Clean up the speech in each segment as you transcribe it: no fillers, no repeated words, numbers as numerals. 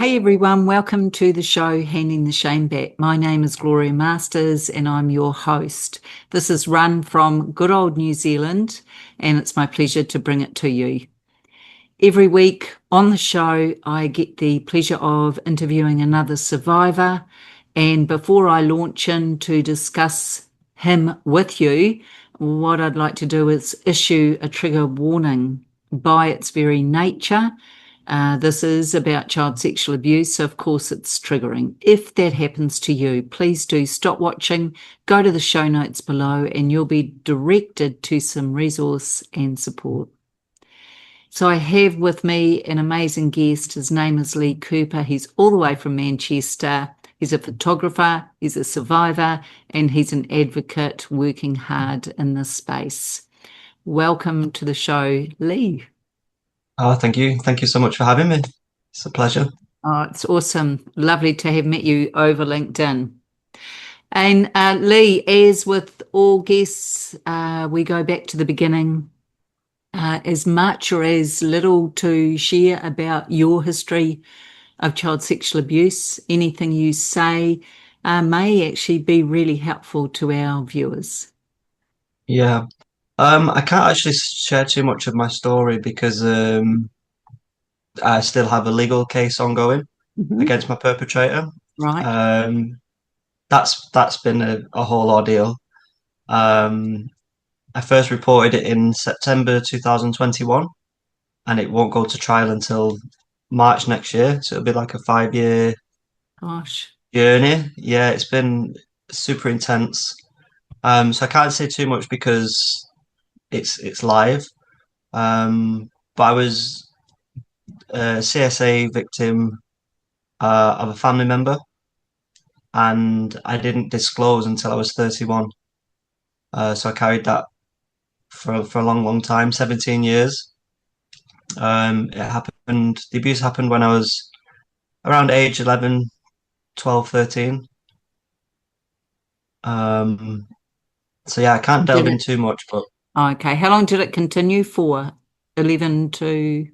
Hey everyone, welcome to the show Handing the Shame Back. My name is Gloria Masters and I'm your host. This is run from good old New Zealand and it's my pleasure to bring it to you. Every week on the show, I get the pleasure of interviewing another survivor, and before I launch in to discuss him with you, what I'd like to do is issue a trigger warning. By its very nature, this is about child sexual abuse, so of course it's triggering. If that happens to you, please do stop watching, go to the show notes below, and you'll be directed to some resource and support. So I have with me an amazing guest. His name is Lee Cooper. He's all the way from Manchester. He's a photographer, he's a survivor, and he's an advocate working hard in this space. Welcome to the show, Lee. Oh, thank you. Thank you so much for having me. It's a pleasure. Oh, it's awesome. Lovely to have met you over LinkedIn. And Lee, as with all guests, we go back to the beginning. As much or as little to share about your history of child sexual abuse. Anything you say may actually be really helpful to our viewers. Yeah. I can't actually share too much of my story because I still have a legal case ongoing Mhm. against my perpetrator. Right. Um, that's been a whole ordeal. Um, I first reported it in September 2021, and it won't go to trial until March next year. So it'll be like a 5 year Gosh. journey. Yeah, it's been super intense. So I can't say too much because it's live. But I was a CSA victim of a family member, and I didn't disclose until I was 31. So I carried that for a long, long time, 17 years. The abuse happened when I was around age 11, 12, 13. Um, so yeah, I can't Did delve in it? too much, but Okay. How long did it continue for? 11 to,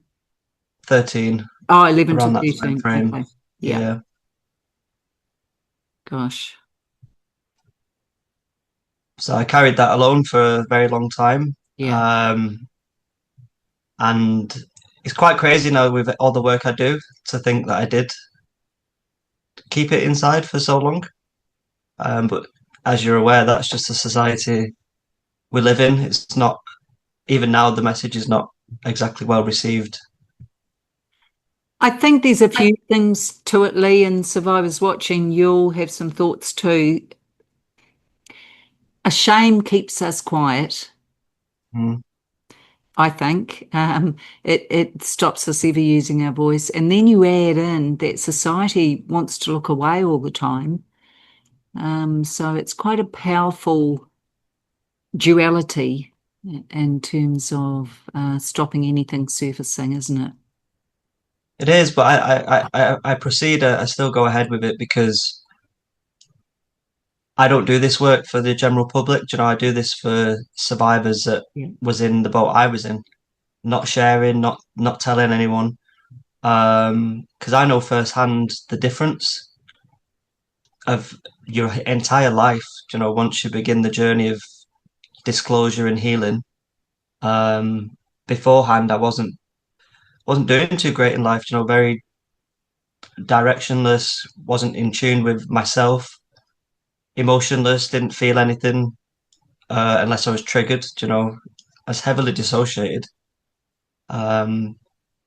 13, 11 to around that time 13. frame. Okay. Yeah. Yeah. Gosh. So I carried that alone for a very long time. Yeah. Um, and it's quite crazy now with all the work I do to think that I did keep it inside for so long. But as you're aware, that's just the society we live in. It's not, even now, the message is not exactly well received. I think there's a few things to it, Lee, and survivors watching, you'll have some thoughts too. A shame keeps us quiet, Mm. I think. It stops us ever using our voice. And then you add in that society wants to look away all the time. So it's quite a powerful duality in terms of stopping anything surfacing, isn't it? It is, but I proceed. I still go ahead with it because I don't do this work for the general public. You know, I do this for survivors that Yeah. was in the boat I was in, not sharing, not telling anyone. Because I know firsthand the difference of your entire life. You know, once you begin the journey of disclosure and healing. Um, Beforehand, I wasn't doing too great in life. You know, very directionless. Wasn't in tune with myself. Emotionless. Didn't feel anything unless I was triggered. You know, I was heavily dissociated. Um,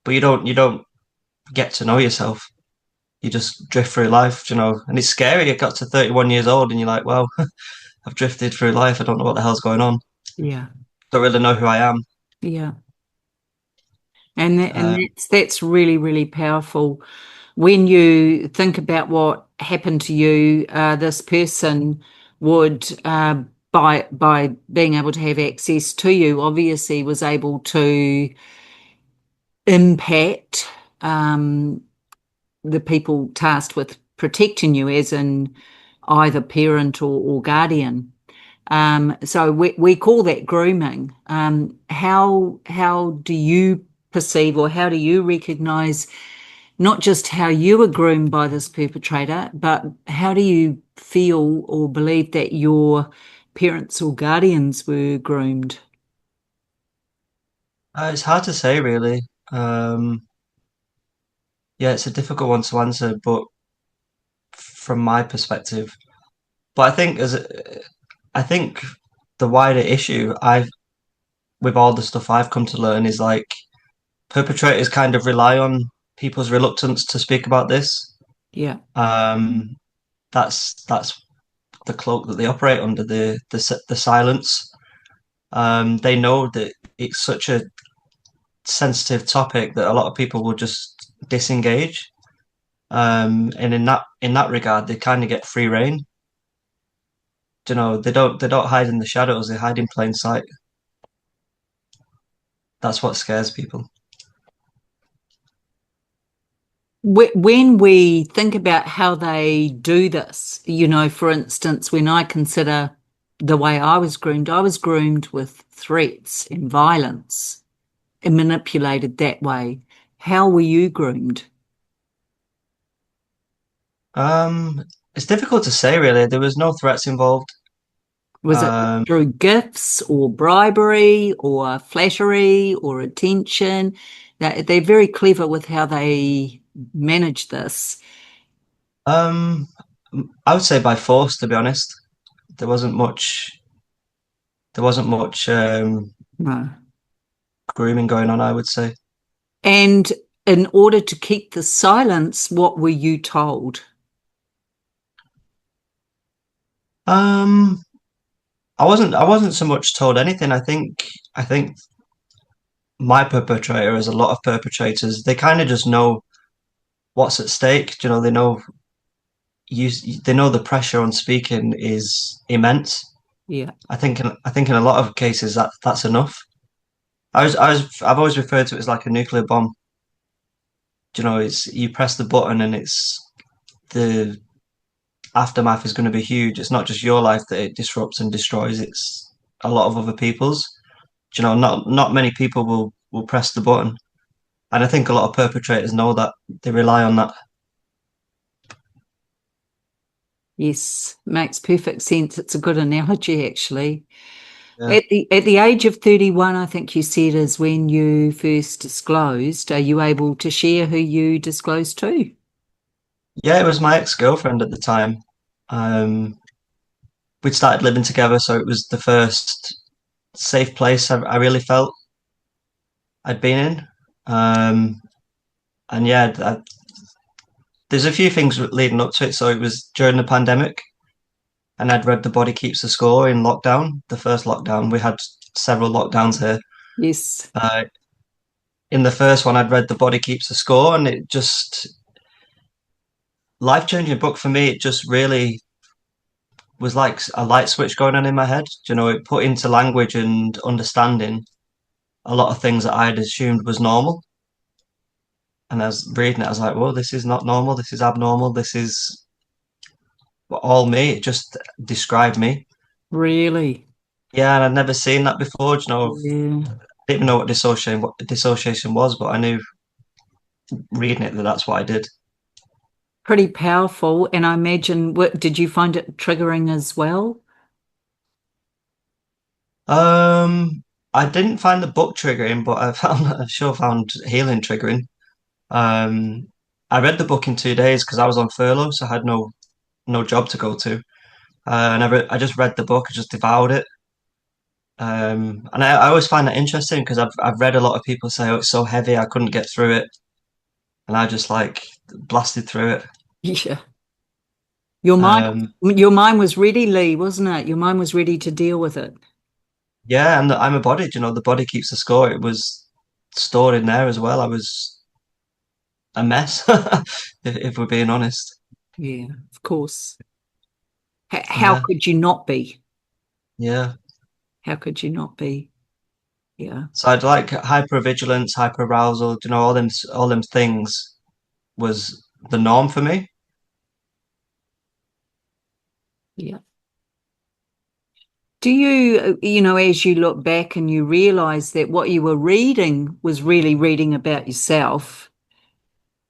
but you don't get to know yourself. You just drift through life, you know, and it's scary. You got to 31 years old and you're like, well, I've drifted through life. I don't know what the hell's going on. Yeah. Don't really know who I am. Yeah. And Uh, that's really, really powerful. When you think about what happened to you, this person would, by being able to have access to you, obviously was able to impact um, the people tasked with protecting you, as in either parent or guardian. So we call that grooming. How do you perceive or how do you recognize not just how you were groomed by this perpetrator, but how do you feel or believe that your parents or guardians were groomed? It's hard to say, really. Yeah, it's a difficult one to answer, but from my perspective, but I think the wider issue I've with all the stuff I've come to learn is like perpetrators kind of rely on people's reluctance to speak about this. Yeah, Um, that's the cloak that they operate under, the silence. They know that it's such a sensitive topic that a lot of people will just disengage. And in that regard, they kind of get free reign. You know, they don't hide in the shadows; they hide in plain sight. That's what scares people. when we think about how they do this, for instance, when I consider the way I was groomed with threats and violence and manipulated that way. How were you groomed? It's difficult to say, really. There was no threats involved. Was it Um, through gifts or bribery or flattery or attention? They're very clever with how they manage this. um, I would say by force, to be honest. There wasn't much. There wasn't much No. grooming going on, I would say. And in order to keep the silence, what were you told? Um, I wasn't so much told anything. I think my perpetrator, as a lot of perpetrators, they kind of just know what's at stake. You know, you they know the pressure on speaking is immense. Yeah. I think in a lot of cases that's enough. I've always referred to it as like a nuclear bomb. You know, it's you press the button and it's the aftermath is going to be huge. It's not just your life that it disrupts and destroys. It's a lot of other people's. You know, not many people will press the button, and I think a lot of perpetrators know that they rely on that. Yes, makes perfect sense. It's a good analogy, actually. Yeah, At the age of 31, I think you said is when you first disclosed. Are you able to share who you disclosed to? yeah. It was my ex-girlfriend at the time. Um, we'd started living together, so it was the first safe place I really felt I'd been in. And yeah, there's a few things leading up to it. So it was during the pandemic, and I'd read The Body Keeps the Score in lockdown, the first lockdown. We had several lockdowns here. Yes, Uh, in the first one, I'd read The Body Keeps the Score, and it just life-changing book for me. It just really was like a light switch going on in my head. You know, it put into language and understanding a lot of things that I had assumed was normal. And I was reading it, I was like, "Whoa, this is not normal. This is abnormal. This is all me." It just described me. really. Yeah, and I'd never seen that before. You know, Yeah. I didn't even know what dissociation was, but I knew reading it that that's what I did. Pretty powerful. And I imagine, what did you find it triggering as well? Um, I didn't find the book triggering, but I sure found healing triggering. Um, I read the book in 2 days because I was on furlough, so I had no job to go to. And I just read the book, I just devoured it. And I always find that interesting because I've read a lot of people say, "Oh, it's so heavy, I couldn't get through it," and I just like blasted through it. Yeah. Your mind, Um, your mind was ready, Lee, wasn't it? Your mind was ready to deal with it. yeah, and I'm a body. You know, the body keeps the score. It was stored in there as well. I was a mess, if we're being honest. Yeah, of course. How Yeah, could you not be? yeah. How could you not be? Yeah, So I'd like hypervigilance, hyperarousal. You know, all them things was the norm for me. yeah. Do you, as you look back and you realize that what you were reading was really reading about yourself,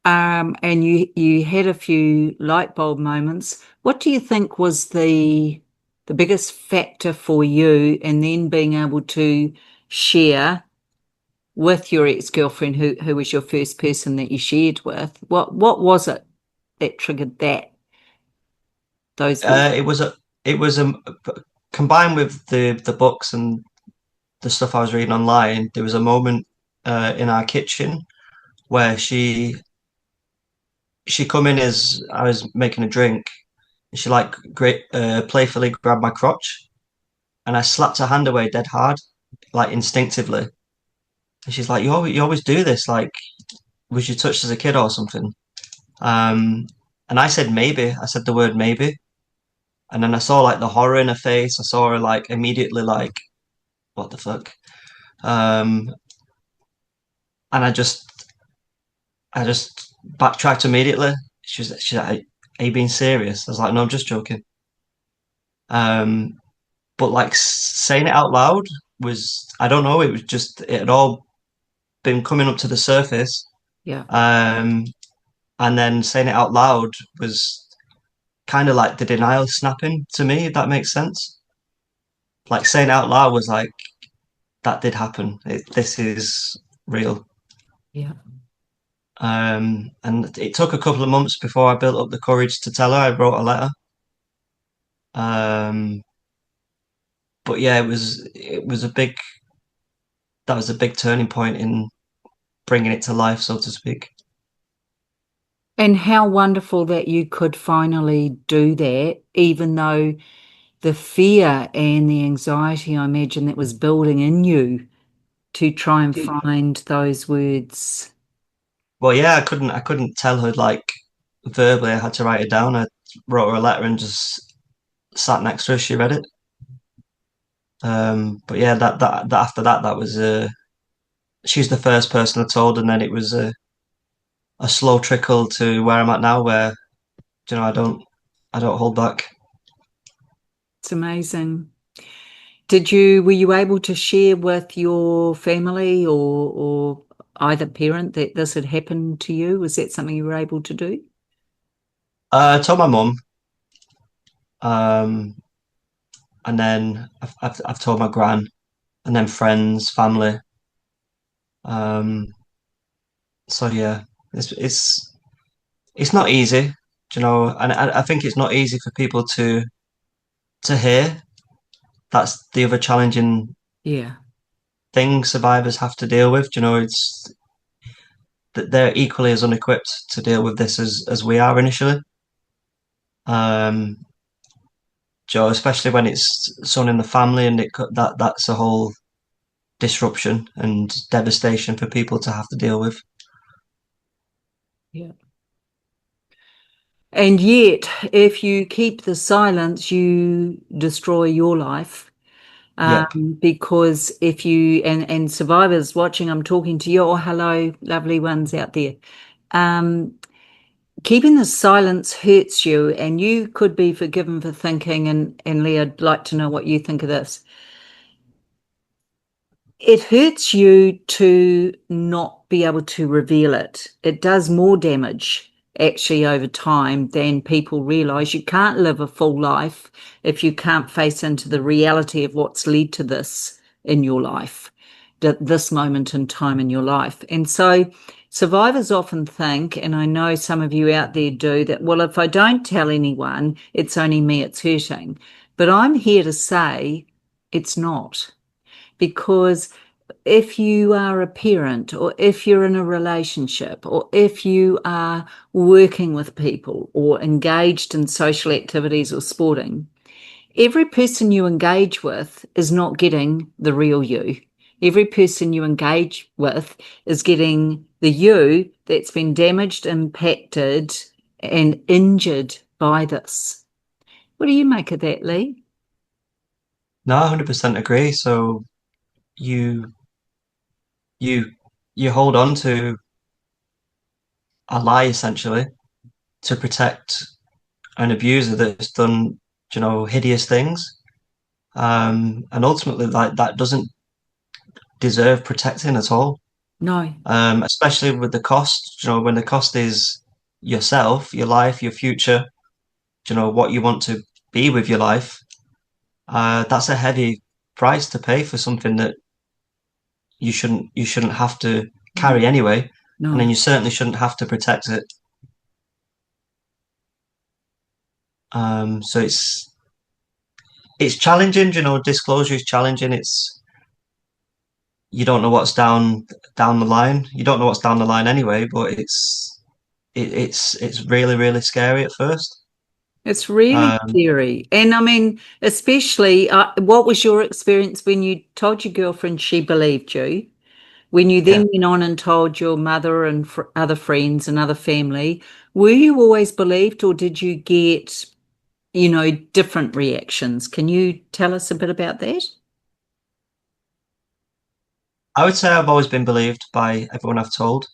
And you had a few light bulb moments. What do you think was the biggest factor for you, and then being able to share with your ex-girlfriend, who was your first person that you shared with? What was it that triggered those words? Uh, it was a it was combined with the books and the stuff I was reading online. There was a moment in our kitchen where she come in as I was making a drink. And she like great playfully grabbed my crotch, and I slapped her hand away dead hard, like instinctively. And she's like, you always do this. Like, was you touched as a kid or something?" Um, and I said maybe. I said the word maybe, and then I saw like the horror in her face. I saw her like immediately like, what the fuck? Um, and I just backtracked immediately. She's like, "Are you being serious?" I was like, "No, I'm just joking." Um, but like saying it out loud was, I don't know, it was just, it had all been coming up to the surface. Yeah, Um, and then saying it out loud was kind of like the denial snapping to me, if that makes sense. Like saying it out loud was like, that did happen. This is real. yeah. And it took a couple of months before I built up the courage to tell her. I wrote a letter. Um, but yeah, it was a big, that was a big turning point in bringing it to life, so to speak. And how wonderful that you could finally do that, even though the fear and the anxiety, I imagine, that was building in you to try and find those words. Well, yeah, I couldn't tell her like verbally. I had to write it down. I wrote her a letter and just sat next to her. She read it. But yeah, that after that, that was she's the first person I told, and then it was a slow trickle to where I'm at now, where I don't hold back. It's amazing. Were you able to share with your family or either parent that this had happened to you? Was that something you were able to do? I told my mum, um, and then I've told my gran, and then friends, family. Um, so yeah, it's not easy, and I think it's not easy for people to hear. That's the other challenging Yeah, thing survivors have to deal with. It's that they're equally as unequipped to deal with this as we are initially. Um, especially when it's someone in the family, and that's a whole disruption and devastation for people to have to deal with. yeah. And yet, if you keep the silence, you destroy your life. Yep. Because if you and survivors watching, I'm talking to you. Oh, hello, lovely ones out there. Um, Keeping the silence hurts you, and you could be forgiven for thinking. And Lee, I'd like to know what you think of this. It hurts you to not be able to reveal it. It does more damage actually over time than people realize. You can't live a full life if you can't face into the reality of what's led to this in your life, this moment in time in your life. And so survivors often think, and I know some of you out there do, that, well, if I don't tell anyone, it's only me it's hurting. But I'm here to say it's not, because if you are a parent, or if you're in a relationship, or if you are working with people or engaged in social activities or sporting, every person you engage with is not getting the real you. Every person you engage with is getting the you that's been damaged, impacted, and injured by this. What do you make of that, Lee? No, 100% agree. So you you you hold on to a lie essentially to protect an abuser that's done, hideous things. And ultimately, like that doesn't deserve protecting at all. No, especially with the cost. When the cost is yourself, your life, your future, what you want to be with your life. That's a heavy price to pay for something that you shouldn't have to carry anyway, and then no. you certainly shouldn't have to protect it. So it's challenging. Disclosure is challenging. It's You don't know what's down the line. You don't know what's down the line anyway, but it's really really scary at first. It's really Um, scary. And I mean, especially, what was your experience when you told your girlfriend she believed you? When you yeah, then went on and told your mother and fr other friends and other family, were you always believed or did you get, different reactions? Can you tell us a bit about that? I would say I've always been believed by everyone I've told.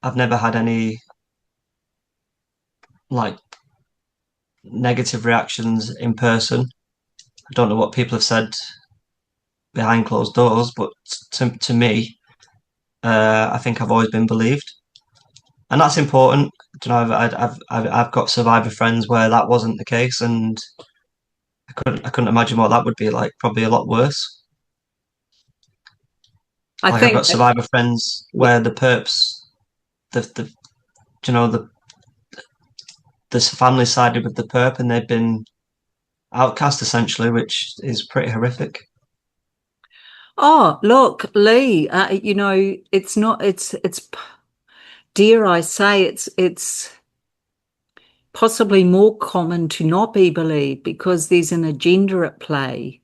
I've never had any like negative reactions in person. I don't know what people have said behind closed doors, but to me, I think I've always been believed, and that's important. I've got survivor friends where that wasn't the case, and I couldn't imagine what that would be like. Probably a lot worse. I Like I've think got that, survivor friends yeah. where the perps, the you know the family sided with the perp, and they've been outcast essentially, which is pretty horrific. Oh, look, Lee, it's not, dare I say, it's possibly more common to not be believed because there's an agenda at play.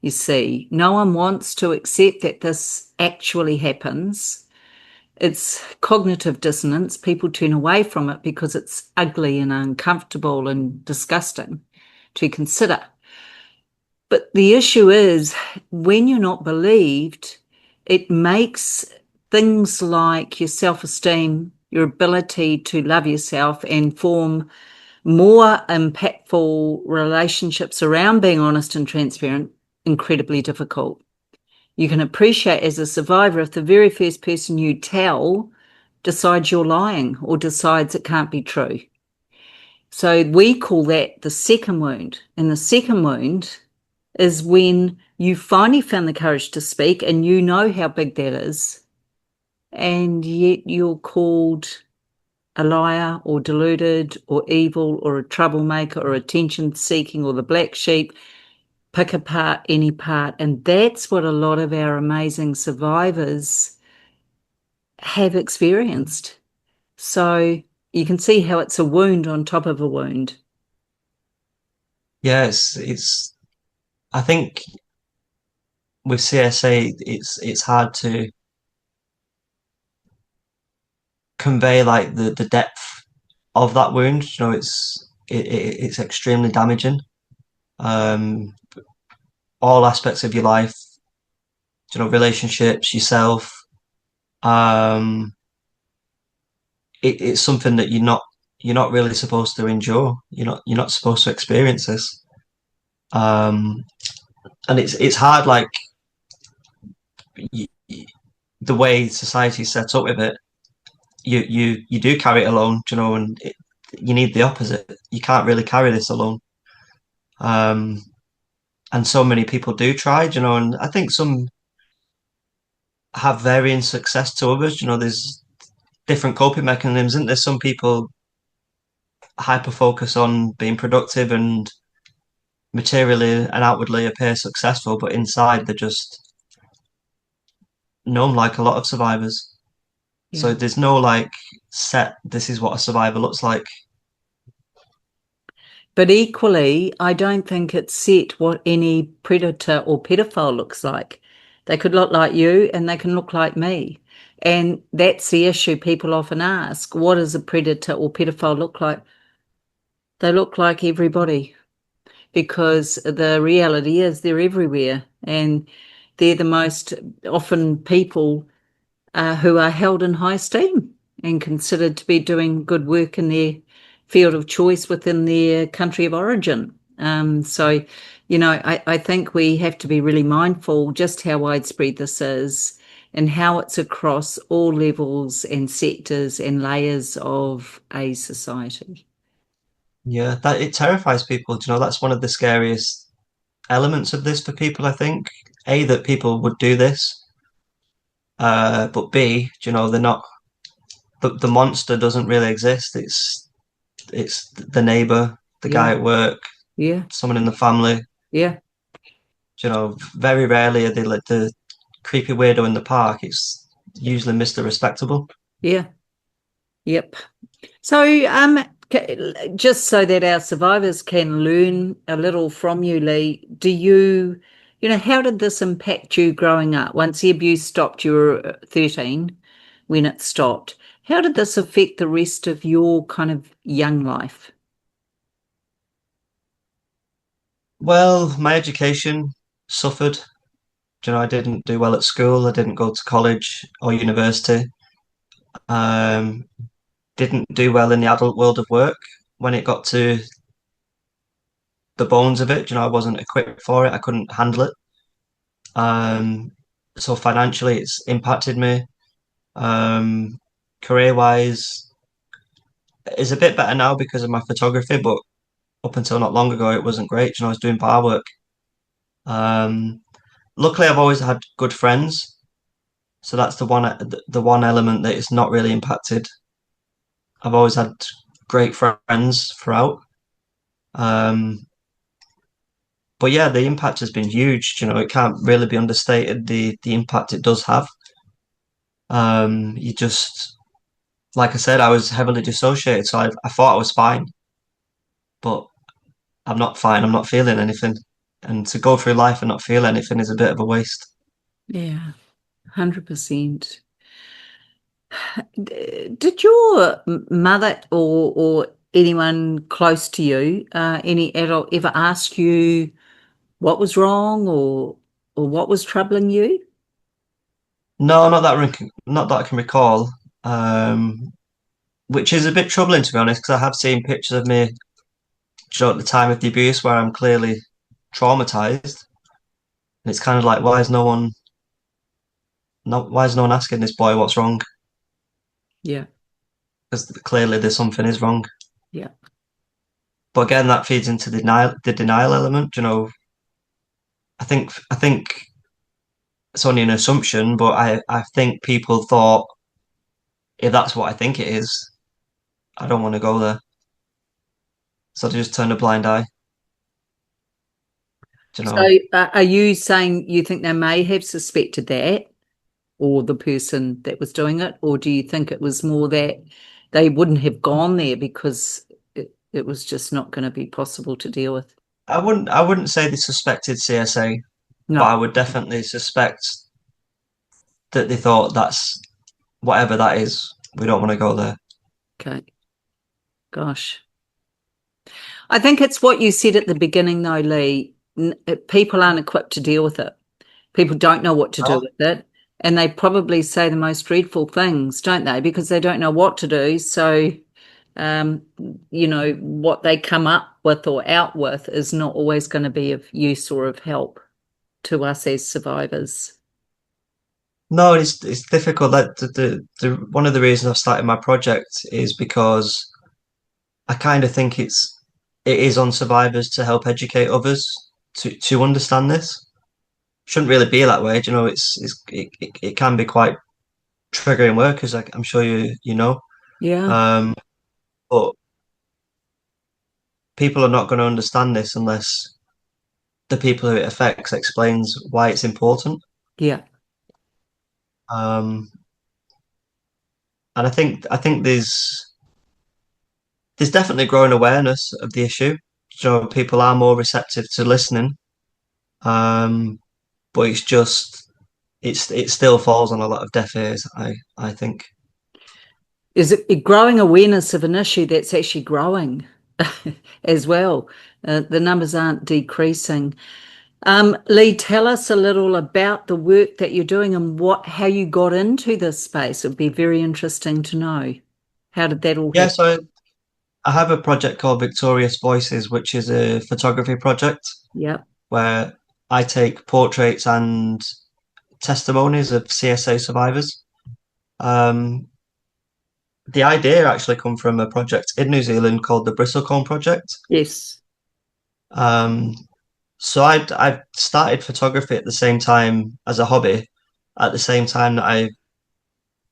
You see, no one wants to accept that this actually happens. It's cognitive dissonance. People turn away from it because it's ugly and uncomfortable and disgusting to consider. But the issue is when you're not believed, it makes things like your self esteem, your ability to love yourself and form more impactful relationships around being honest and transparent incredibly difficult. You can appreciate as a survivor if the very first person you tell decides you're lying or decides it can't be true. So we call that the second wound. And the second wound is when you finally found the courage to speak and you know how big that is, and yet you're called a liar or deluded or evil or a troublemaker or attention seeking or the black sheep. Pick apart any part. And that's what a lot of our amazing survivors have experienced. So you can see how it's a wound on top of a wound. Yeah, it's. I think with CSA, it's hard to convey like the depth of that wound. It's extremely damaging. Um, all aspects of your life, relationships, yourself. Um, it's something that you're not really supposed to endure. You're not supposed to experience this. Um, and it's hard, like y the way society's set up with it. You do carry it alone, and you need the opposite. You can't really carry this alone. Um, and so many people do try, and I think some have varying success to others. There's different coping mechanisms, isn't there? Some people hyper focus on being productive and materially and outwardly appear successful, but inside they're just numb, like a lot of survivors. So Yeah. there's no like set, this is what a survivor looks like. But equally, I don't think it's set what any predator or pedophile looks like. They could look like you and they can look like me. And that's the issue people often ask. What does a predator or pedophile look like? They look like everybody because the reality is they're everywhere and they're the most often people who are held in high esteem and considered to be doing good work in their field of choice within their country of origin. So, I think we have to be really mindful just how widespread this is and how it's across all levels and sectors and layers of a society. Yeah, that it terrifies people. Do you know, that's one of the scariest elements of this for people, I think. A, that people would do this, but B, do you know, they're not the monster doesn't really exist. It's the neighbor, the Yeah, guy at work, yeah, someone in the family. yeah, You know, very rarely are they like the creepy weirdo in the park. It's usually Mr. Respectable. yeah, yep. So, just so that our survivors can learn a little from you, Lee, how did this impact you growing up? Once the abuse stopped, you were 13 when it stopped. How did this affect the rest of your kind of young life? Well, my education suffered. You know, I didn't do well at school. I didn't go to college or university. Um, didn't do well in the adult world of work. When it got to the bones of it, you know, I wasn't equipped for it. I couldn't handle it. Um, so financially, it's impacted me. Career wise, it's a bit better now because of my photography, but up until not long ago, it wasn't great. You know, I was doing bar work. Um, Luckily, I've always had good friends, so that's the one element that is not really impacted. I've always had great friends throughout. Um, but yeah, the impact has been huge. You know, it can't really be understated the impact it does have. You just like I said, I was heavily dissociated, so I thought I was fine, but I'm not fine. I'm not feeling anything, and to go through life and not feel anything is a bit of a waste. Yeah, 100%. Did your mother or anyone close to you, any adult, ever ask you what was wrong or what was troubling you? No, not that I can recall. Which is a bit troubling to be honest, because I have seen pictures of me at the time of the abuse where I'm clearly traumatized, and it's kind of like, why is no one asking this boy what's wrong? Yeah, Because clearly there's something is wrong. yeah. But again, that feeds into the denial element. You know, I think it's only an assumption, but I think people thought if that's what I think it is, I don't want to go there, so they just turn a blind eye. You So, know, are you saying you think they may have suspected that, or the person that was doing it, or do you think it was more that they wouldn't have gone there because it was just not going to be possible to deal with? I wouldn't say they suspected CSA, but I No. would definitely suspect that they thought that's whatever that is. We don't want to go there. Okay. Gosh. I think it's what you said at the beginning, though, Lee. People aren't equipped to deal with it. People don't know what to do No, with it. And they probably say the most dreadful things, don't they? Because they don't know what to do. So, um, what they come up with or out with is not always going to be of use or of help to us as survivors. no, it's difficult. That the one of the reasons I've started my project is because I kind of think it is on survivors to help educate others to understand this. Shouldn't really be that way. Do you know, it can be quite triggering work, as I'm sure you know. Yeah, Um, but people are not going to understand this unless the people who it affects explains why it's important. yeah. Um, and I think there's definitely growing awareness of the issue. So people are more receptive to listening. Um, but it still falls on a lot of deaf ears. I think. Is it a growing awareness of an issue that's actually growing as well? The numbers aren't decreasing. Lee, tell us a little about the work that you're doing and how you got into this space. It would be very interesting to know. How did that all Yeah, happen? so I have a project called Victorious Voices, which is a photography project Yep. where I take portraits and testimonies of CSA survivors. Um, the idea actually come from a project in New Zealand called the Bristlecone Project. Yes. Um, so I started photography at the same time as a hobby, at the same time that I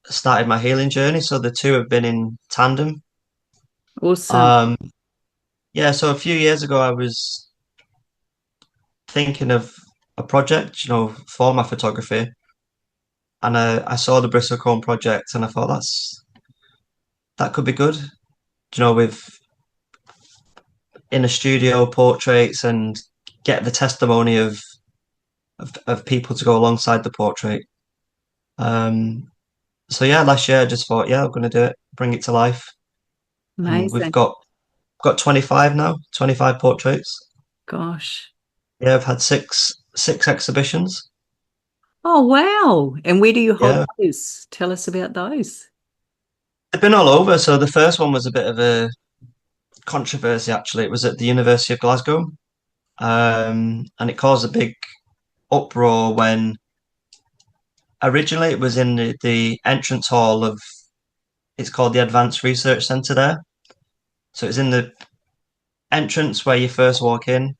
started my healing journey. So the two have been in tandem. Awesome. Um, yeah, so a few years ago, I was thinking of a project, for my photography, and I saw the Bristlecone project, and I thought that could be good. With in a studio portraits and get the testimony of people to go alongside the portrait. Um, so yeah, last year I just thought, yeah, I'm going to do it, bring it to life, and we've Amazing. got 25 now, 25 portraits. Gosh. Yeah, I've had six exhibitions. Oh, wow. And where do you hold Yeah, those? Tell us about those. they've been all over. So the first one was a bit of a controversy, actually. It was at the University of Glasgow, and it caused a big uproar when originally it was in the entrance hall of, it's called the Advanced Research Centre there. So it's in the entrance where you first walk in,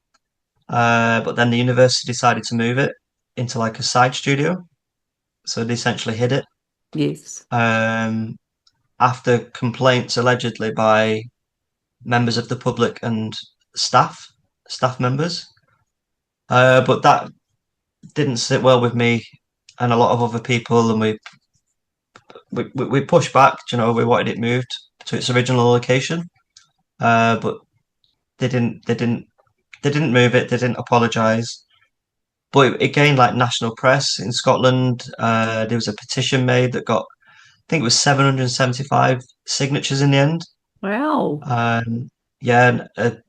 but then the university decided to move it into like a side studio. So they essentially hid it. Yes. Um, After complaints allegedly by members of the public and staff members. But that didn't sit well with me and a lot of other people, and we pushed back. We wanted it moved to its original location, but they didn't. They didn't move it. They didn't apologise. But it gained like national press in Scotland. There was a petition made that got, I think it was 775 signatures in the end. Wow. Yeah, and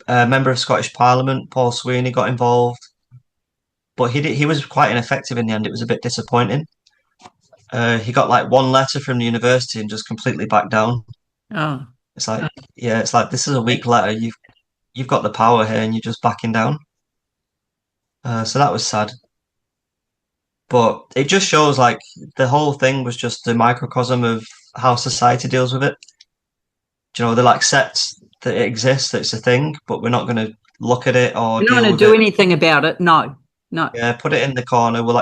a member of Scottish Parliament, Paul Sweeney, got involved, but he was quite ineffective in the end. It was a bit disappointing. He got like one letter from the university and just completely backed down. Oh, It's like, yeah, it's like this is a weak letter. You've got the power here, and you're just backing down. So that was sad. But it just shows like the whole thing was just a microcosm of how society deals with it. They'll accept that it exists, that it's a thing, but we're not going to look at it or you're not deal going to with do it. anything about it. No, no. Yeah, put it in the corner. We'll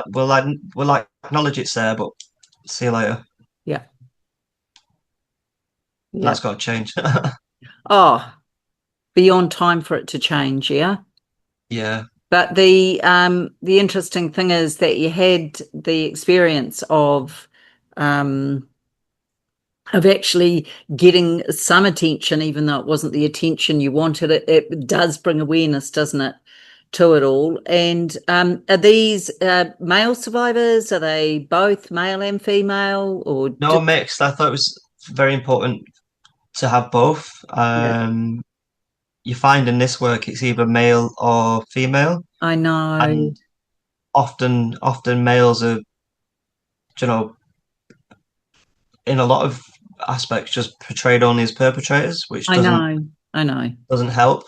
acknowledge it's there, but see you later. Yeah, And yeah. that's got to change. Oh, beyond time for it to change, yeah. Yeah. But the interesting thing is that you had the experience of actually getting some attention, even though it wasn't the attention you wanted. It does bring awareness, doesn't it, to it all? And are these male survivors? Are they both male and female, or No, mixed. I thought it was very important to have both. yeah, You find in this work it's either male or female, I know, and often males are, you know, in a lot of aspects just portrayed only as perpetrators, which I doesn't know, I know. doesn't help.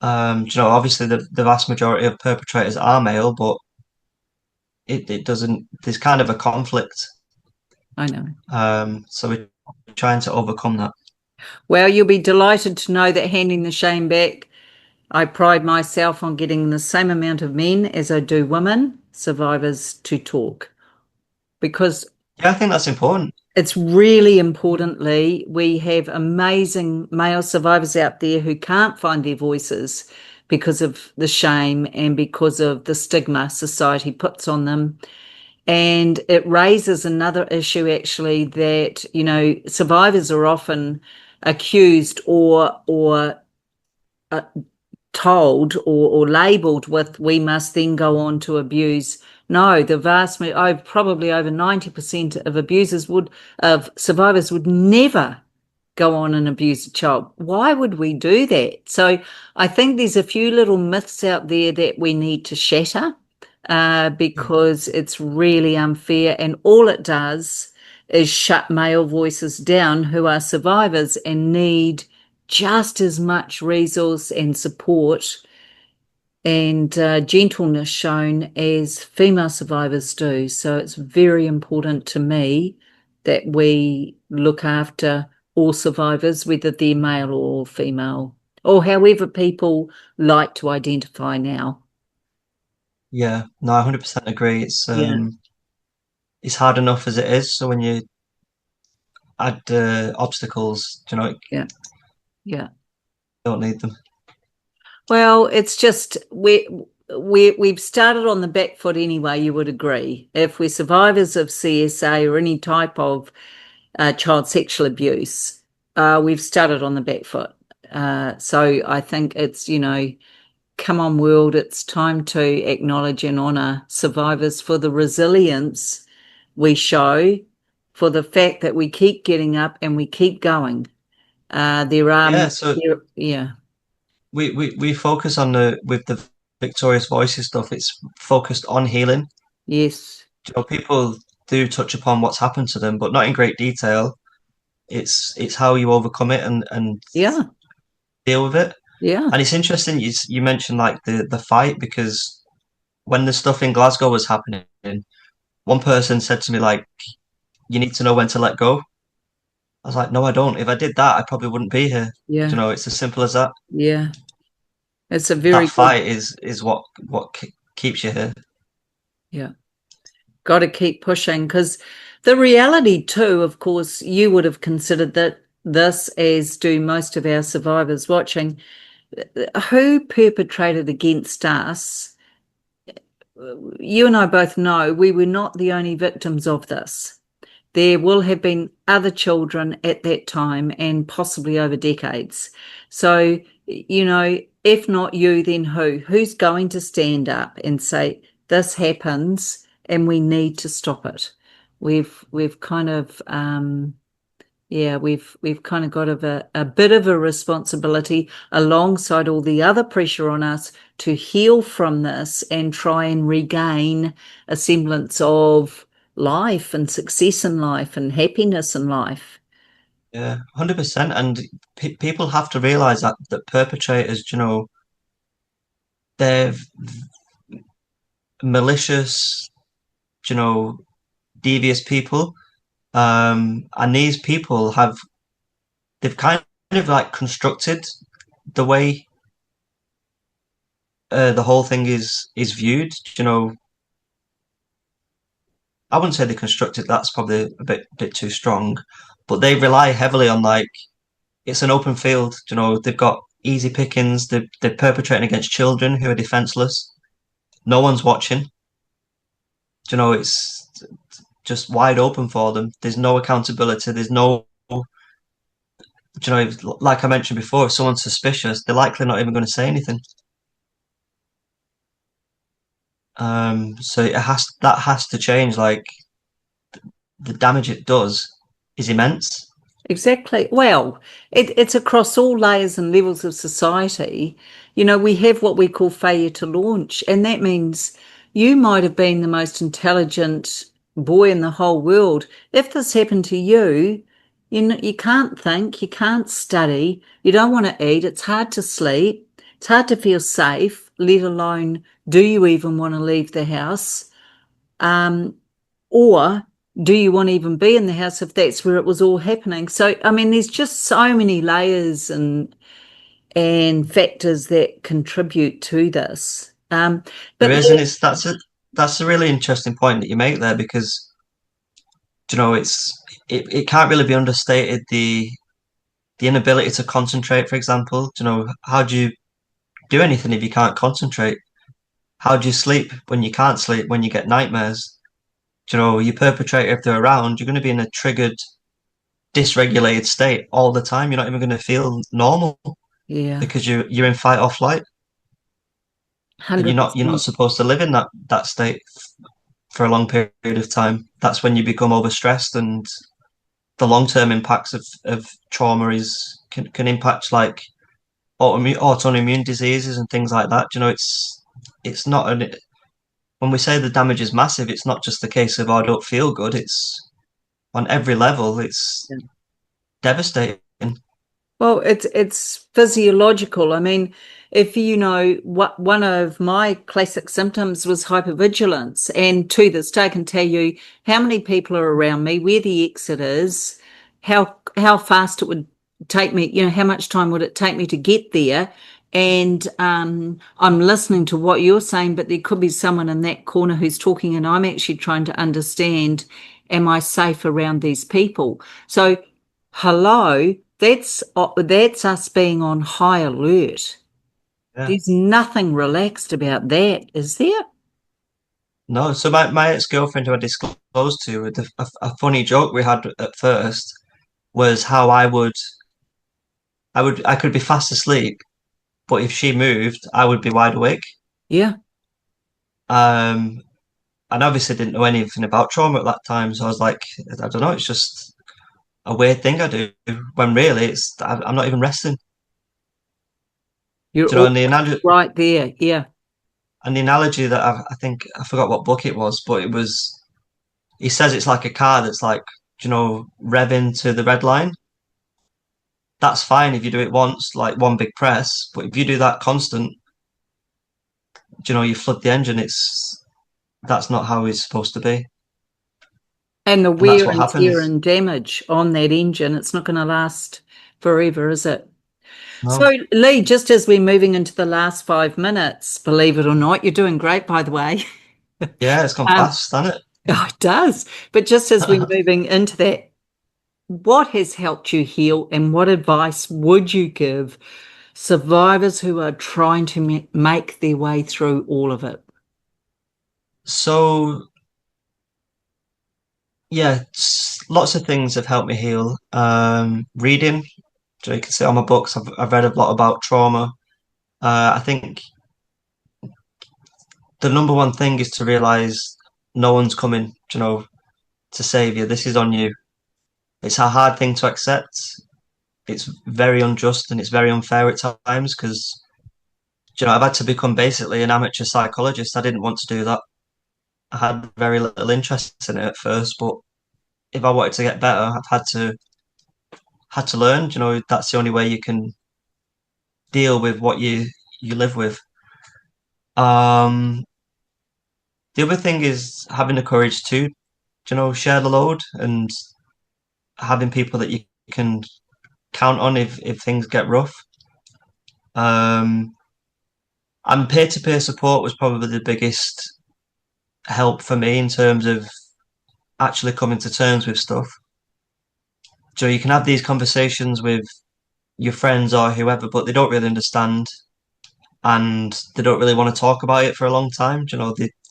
Obviously the vast majority of perpetrators are male, but it doesn't. There's kind of a conflict. I know. So we're trying to overcome that. Well, you'll be delighted to know that handing the shame back, I pride myself on getting the same amount of men as I do women survivors to talk, because Yeah, I think that's important. it's really importantly, we have amazing male survivors out there who can't find their voices because of the shame and because of the stigma society puts on them. And it raises another issue, actually, that, survivors are often accused or told or labeled with, we must then go on to abuse. No, probably over 90% of survivors would never go on and abuse a child. Why would we do that? So I think there's a few little myths out there that we need to shatter, because it's really unfair, and all it does is shut male voices down who are survivors and need just as much resource and support and gentleness shown as female survivors do. So it's very important to me that we look after all survivors, whether they're male or female, or however people like to identify now. Yeah, no, I 100% agree. Yeah, It's hard enough as it is. So when you add obstacles, yeah, yeah. don't need them. Well, it's just we've started on the back foot anyway, you would agree. If we're survivors of CSA or any type of child sexual abuse, we've started on the back foot. So I think it's, come on, world, it's time to acknowledge and honour survivors for the resilience we show, for the fact that we keep getting up and we keep going. There are, Yeah, so yeah, we focus on the with the Victorious Voices stuff. It's focused on healing. yes, People do touch upon what's happened to them, but not in great detail. It's how you overcome it and yeah, deal with it. yeah, And it's interesting you mentioned like the fight because when the stuff in Glasgow was happening, one person said to me like, "You need to know when to let go." I was like, "No, I don't. If I did that, I probably wouldn't be here." yeah, It's as simple as that. yeah. It's a That very good, fight is what keeps you here. yeah. Got to keep pushing because the reality too, of course, you would have considered that this, as do most of our survivors watching, who perpetrated against us. You and I both know we were not the only victims of this. There will have been other children at that time and possibly over decades. So, if not you, then who? Who's going to stand up and say, this happens and we need to stop it? We've kind of yeah, we've kind of got a bit of a responsibility alongside all the other pressure on us to heal from this and try and regain a semblance of life and success in life and happiness in life. Yeah, 100%. And people have to realize that perpetrators, they're malicious, you know, devious people. And these people they've kind of like constructed the way the whole thing is viewed. I wouldn't say they constructed, that's probably a bit too strong, but they rely heavily on like it's an open field. They've got easy pickings. They're perpetrating against children who are defenseless. No one's watching. It's just wide open for them. There's no accountability. There's no, like I mentioned before, if someone's suspicious, they're likely not even going to say anything. So that has to change. Like the damage it does is immense. Exactly. Well, it's across all layers and levels of society. We have what we call failure to launch, and that means you might have been the most intelligent boy in the whole world. If this happened to you, you can't think, you can't study, you don't want to eat, it's hard to sleep, it's hard to feel safe, let alone do you even want to leave the house? Um, or do you want to even be in the house if that's where it was all happening? So, I mean, there's just so many layers and factors that contribute to this. There But is, and that's a really interesting point that you make there because it can't really be understated the inability to concentrate, for example. How do you do anything if you can't concentrate? How do you sleep when you can't sleep, when you get nightmares? Your perpetrator, if they're around, you're going to be in a triggered, dysregulated state all the time. You're not even going to feel normal yeah, because you're in fight or flight, and you're not 100%. supposed to live in that state for a long period of time. That's when you become overstressed, and the long term impacts of trauma can impact like autoimmune diseases and things like that. It's not when we say the damage is massive, it's not just the case of, oh, I don't feel good. It's on every level. It's devastating. Well, it's physiological. I mean, if what one of my classic symptoms was hypervigilance, and to this day I can tell you how many people are around me, where the exit is, how fast it would take me, how much time would it take me to get there. And I'm listening to what you're saying, but there could be someone in that corner who's talking, and I'm actually trying to understand, am I safe around these people? So, hello, that's us being on high alert. Yeah. There's nothing relaxed about that, is there? No, so my ex-girlfriend who I disclosed to, a funny joke we had at first was how I could be fast asleep, but if she moved, I would be wide awake. Yeah. Um, and obviously didn't know anything about trauma at that time, so I was like, I don't know, it's just a weird thing I do. When really, I'm not even resting. You're Do you know? all right there. Yeah. And the analogy that I think I forgot what book it was, but it was he says it's like a car that's like revving to the red line. That's fine if you do it once, like one big press, but if you do that constant, you flood the engine. That's not how it's supposed to be, And the and that's wear what and tear happens. and damage on that engine, it's not going to last forever, is it? So, No, Lee, just as we're moving into the last 5 minutes, believe it or not, you're doing great, by the way. yeah, it's gone Um, fast, hasn't oh, it does. But just as we're it? moving into that, what has helped you heal, and what advice would you give survivors who are trying to make their way through all of it? So yeah, lots of things have helped me heal. Reading, so you can see on my books, I've read a lot about trauma. I think the number one thing is to realize no one's coming, to save you. This is on you. It's a hard thing to accept. It's very unjust and it's very unfair at times because, I've had to become basically an amateur psychologist. I didn't want to do that. I had very little interest in it at first, but if I wanted to get better, I've had to learn. That's the only way you can deal with what you live with. Um, the other thing is having the courage to, share the load and having people that you can count on if things get rough. Um, and peer-to-peer support was probably the biggest help for me in terms of actually coming to terms with stuff. So you can have these conversations with your friends or whoever, but they don't really understand and they don't really want to talk about it for a long time.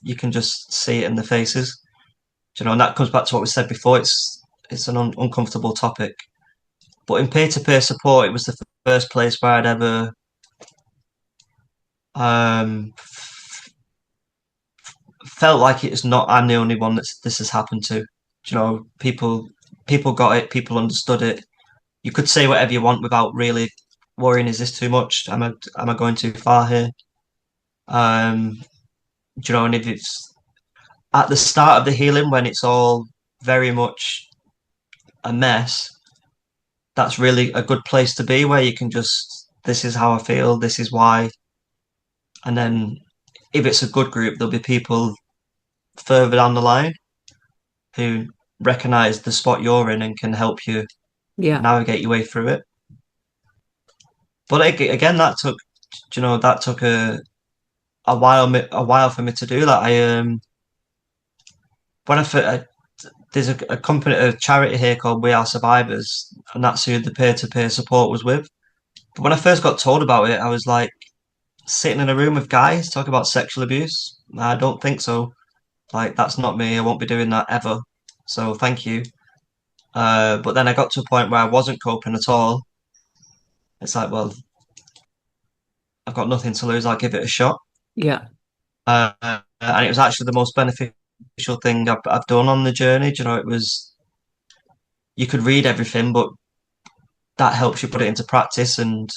You can just see it in their faces. And that comes back to what we said before. It's an uncomfortable topic. But in peer-to-peer support, it was the first place where I'd ever um, felt like it's not I'm the only one that this has happened to. People got it, people understood it. You could say whatever you want without really worrying, is this too much? Am I going too far here? Um, and if it's at the start of the healing when it's all very much a mess, that's really a good place to be where you can just this is how I feel, this is why. And then if it's a good group, there'll be people further down the line who recognize the spot you're in and can help you Yeah. navigate your way through it. But again, that took a while for me to do that. When there's a company, a charity here called We Are Survivors, and that's who the peer-to-peer support was with. But when I first got told about it, I was like sitting in a room with guys talking about sexual abuse. I don't think so. Like that's not me. I won't be doing that ever. So thank you. But then I got to a point where I wasn't coping at all. It's like, well, I've got nothing to lose. I'll give it a shot. Yeah. And it was actually the most beneficial thing I've done on the journey. It was you could read everything, but that helps you put it into practice and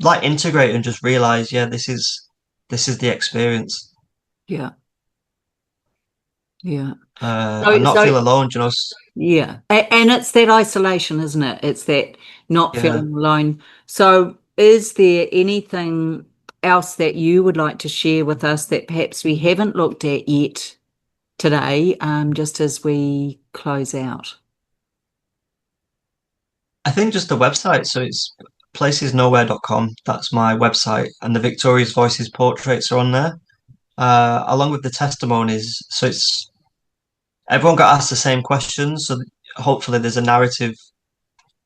like integrate and just realize, yeah, this is the experience, Yeah. Yeah. and So, not so feel alone. yeah. And it's that isolation, isn't it? It's that not Yeah, feeling alone. So is there anything else that you would like to share with us that perhaps we haven't looked at yet today, just as we close out? I think just the website. So it's placesnowhere.com. That's my website, and the Victoria's Voices portraits are on there, along with the testimonies. So it's everyone got asked the same questions. So hopefully there's a narrative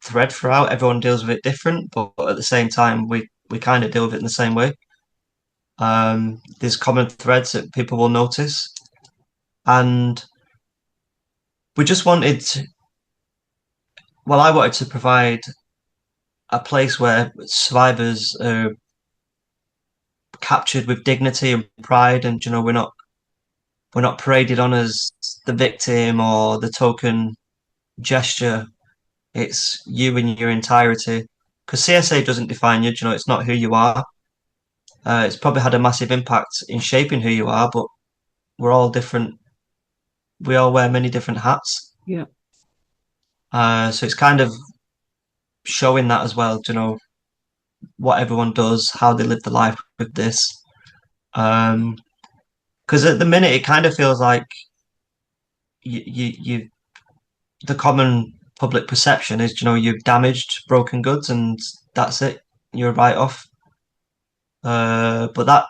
thread throughout. Everyone deals with it different, but at the same time, we kind of deal with it in the same way. There's common threads that people will notice, and we just wanted, well, I wanted to provide a place where survivors are captured with dignity and pride, and we're not paraded on as the victim or the token gesture. It's you in your entirety. Because CSA doesn't define you, it's not who you are. It's probably had a massive impact in shaping who you are, but we're all different. We all wear many different hats. Yeah. So it's kind of showing that as well, what everyone does, how they live the life with this. Because at the minute, it kind of feels like you the common public perception is, you've damaged broken goods and that's it. You're a write-off. But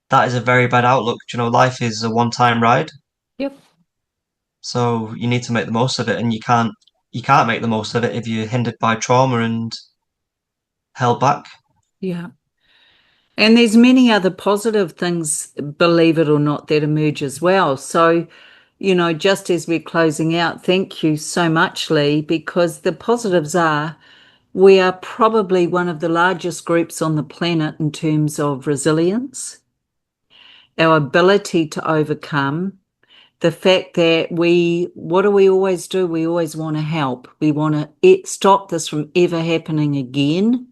that is a very bad outlook. Life is a one-time ride, Yep. so you need to make the most of it, and you can't make the most of it if you're hindered by trauma and held back. Yeah. And there's many other positive things, believe it or not, that emerge as well. So, just as we're closing out, thank you so much, Lee, because the positives are we are probably one of the largest groups on the planet in terms of resilience, our ability to overcome, the fact that what do we always do? We always want to help. We want to stop this from ever happening again.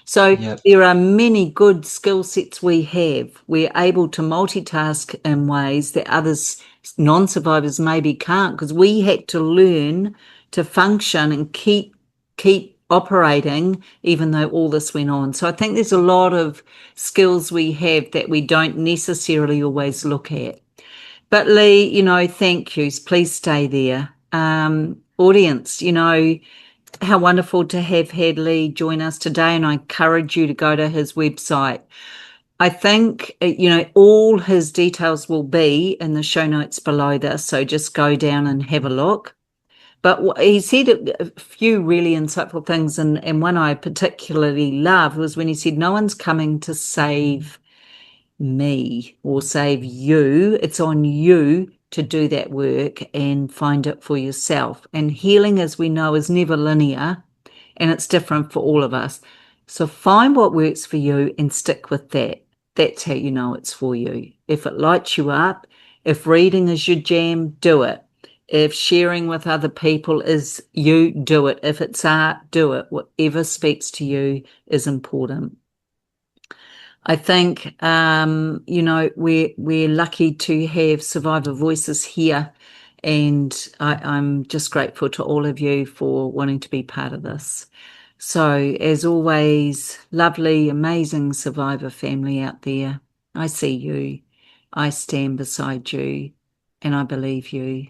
So Yep. there are many good skill sets we have. We're able to multitask in ways that others, non-survivors, maybe can't, because we had to learn to function and keep operating even though all this went on. So I think there's a lot of skills we have that we don't necessarily always look at. But Lee, thank yous. Please stay there. Audience, how wonderful to have had Lee join us today, and I encourage you to go to his website. I think, all his details will be in the show notes below this, so just go down and have a look. But he said a few really insightful things, and one I particularly loved was when he said, no one's coming to save me or save you. It's on you to do that work and find it for yourself. And healing, as we know, is never linear and it's different for all of us. So find what works for you and stick with that. That's how you know it's for you. If it lights you up, if reading is your jam, do it. If sharing with other people is you, do it. If it's art, do it. Whatever speaks to you is important. I think, we're lucky to have survivor voices here, and I'm just grateful to all of you for wanting to be part of this. So, as always, lovely, amazing survivor family out there, I see you, I stand beside you, and I believe you.